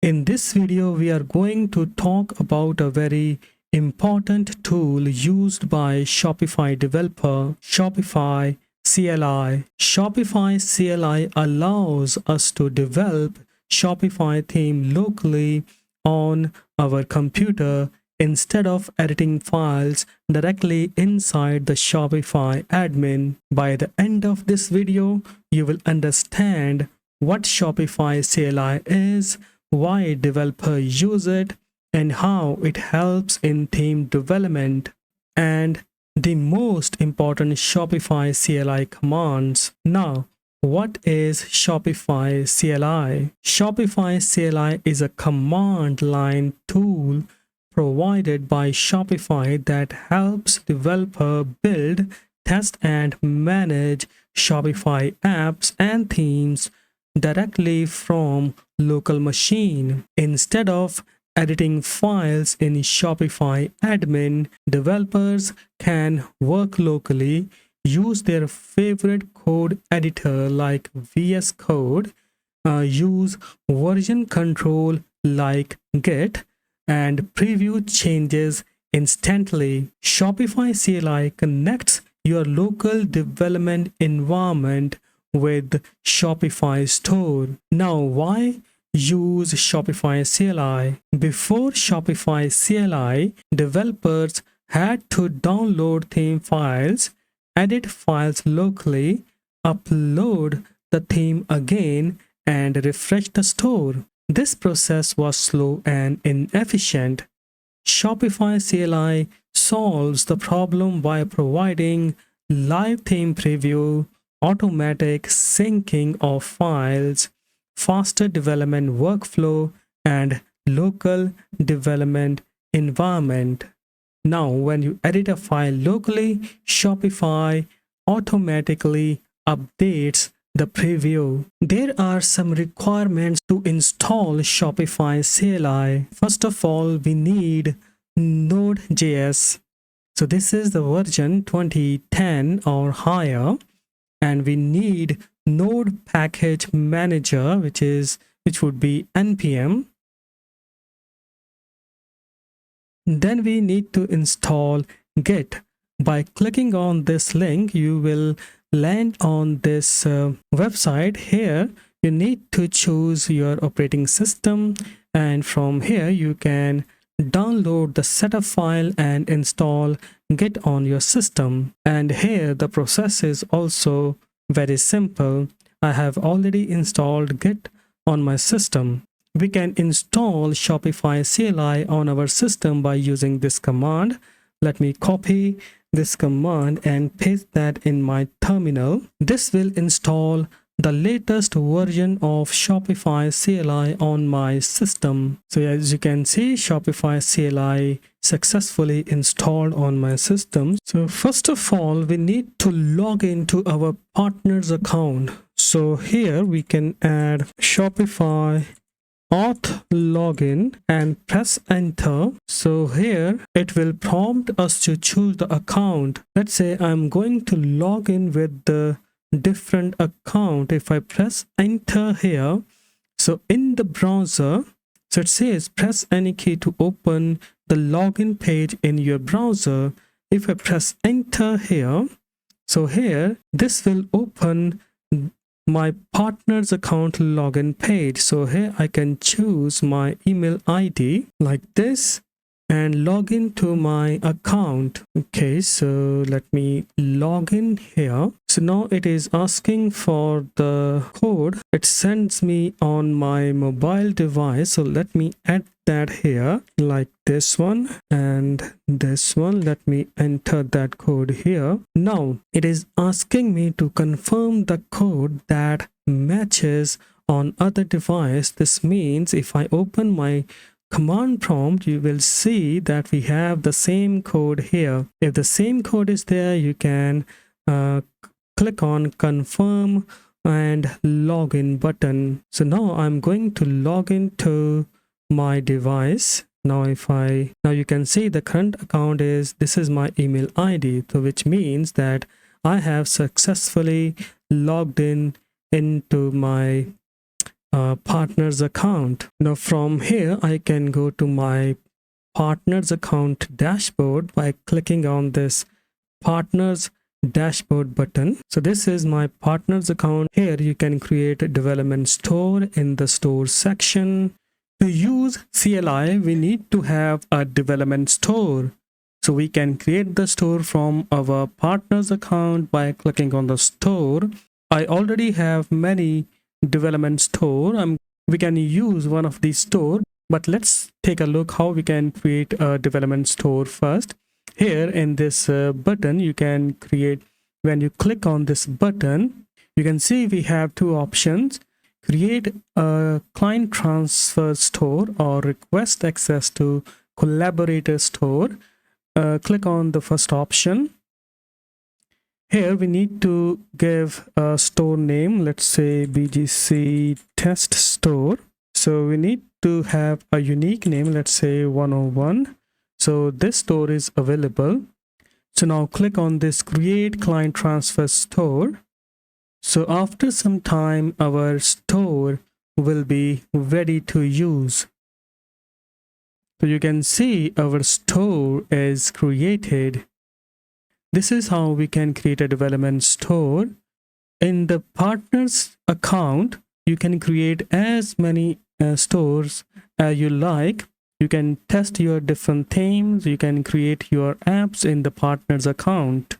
In this video, we are going to talk about a very important tool used by Shopify developer, Shopify CLI. Shopify CLI allows us to develop Shopify theme locally on our computer instead of editing files directly inside the Shopify admin. By the end of this video, you will understand what Shopify CLI is, why developers use it, and how it helps in theme development, and the most important Shopify CLI commands. Now, what is Shopify CLI? Shopify CLI is a command line tool provided by Shopify that helps developers build, test, and manage Shopify apps and themes directly from local machine. Instead of editing files in Shopify admin, developers can work locally, use their favorite code editor like VS Code, use version control like Git, and preview changes instantly. Shopify CLI connects your local development environment with Shopify store. Now, why use Shopify CLI? Before Shopify CLI, developers had to download theme files, edit files locally, upload the theme again, and refresh the store. This process was slow and inefficient. Shopify CLI solves the problem by providing live theme preview, automatic syncing of files, faster development workflow, and local development environment. Now, when you edit a file locally, Shopify automatically updates the preview. There are some requirements to install Shopify CLI. First of all, we need Node.js. So this is the version 2010 or higher. And we need Node Package Manager, which would be npm. Then we need to install Git. By clicking on this link, you will land on this website. Here, you need to choose your operating system, and from here you can download the setup file and install Git on your system. And here the process is also very simple. I have already installed Git on my system. We can install Shopify CLI on our system by using this command. Let me copy this command and paste that in my terminal. This will install the latest version of Shopify CLI on my system. So as you can see, Shopify CLI successfully installed on my system. So first of all, we need to log into our partner's account. So here we can add Shopify auth login and press enter. So here it will prompt us to choose the account. Let's say I'm going to log in with the different account. If I press enter here, so in the browser, so it says press any key to open the login page in your browser. If I press enter here, so here this will open my partner's account login page. So here I can choose my email ID like this and log into my account. Okay, so let me log in here. So now it is asking for the code. It sends me on my mobile device. So let me add that here like this one and this one. Let me enter that code here. Now it is asking me to confirm the code that matches on other device. This means if I open my command prompt, you will see that we have the same code here. If the same code is there, you can click on confirm and login button. So now I'm going to log into my device. Now you can see the current account this is my email ID, so which means that I have successfully logged in into my partners account. Now from here, I can go to my partners account dashboard by clicking on this partners dashboard button. So this is my partners account. Here you can create a development store in the store section. To use CLI, we need to have a development store. So we can create the store from our partners account by clicking on the store. I already have many development store. We can use one of these store, but let's take a look how we can create a development store first. Here in this button, you can create, when you click on this button, you can see we have two options: create a client transfer store or request access to collaborator store. Click on the first option. Here we need to give a store name, let's say BGC test store. So we need to have a unique name, let's say 101. So this store is available. So now click on this create client transfer store. So after some time, our store will be ready to use. So you can see our store is created. This is how we can create a development store. In the partners account, you can create as many stores as you like. You can test your different themes. You can create your apps in the partners account.